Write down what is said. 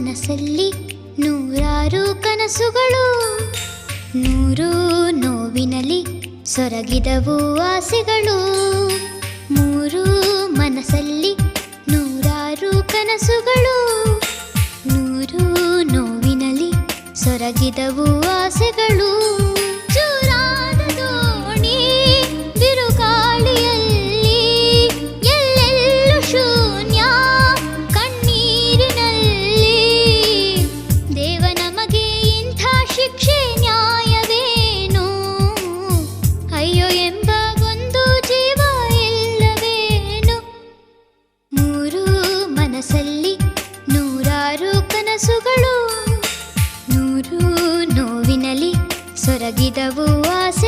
ಮನಸ್ಸಲ್ಲಿ ನೂರಾರು ಕನಸುಗಳು, ನೂರು ನೋವಿನಲ್ಲಿ ಸೊರಗಿದವು ಆಸೆಗಳು. ಮೂರು ಮನಸ್ಸಲ್ಲಿ ನೂರಾರು ಕನಸುಗಳು, ನೂರು ನೋವಿನಲ್ಲಿ ಸೊರಗಿದವು ಆಸೆಗಳು. ಚೂರಾದ ದೋಣಿ ಬಿರುಗಾಳಿಯಲ್ಲಿ, ಎಲ್ಲೆಲ್ಲೂ ಶೂನ್ಯ ಕಣ್ಣೀರಿನಲ್ಲಿ. ದೇವ ನಮಗೆ ಇಂಥ ಶಿಕ್ಷೆ ನ್ಯಾಯವೇನು? ಅಯ್ಯೋ ಎಂಬ ಒಂದು ಜೀವ ಇಲ್ಲವೇನು? ಮೂರು ಮನಸ್ಸಲ್ಲಿ ನೂರಾರು ಕನಸುಗಳು, ನೂರು ನೋವಿನಲ್ಲಿ ಸೊರಗಿದವು ಆಸೆ.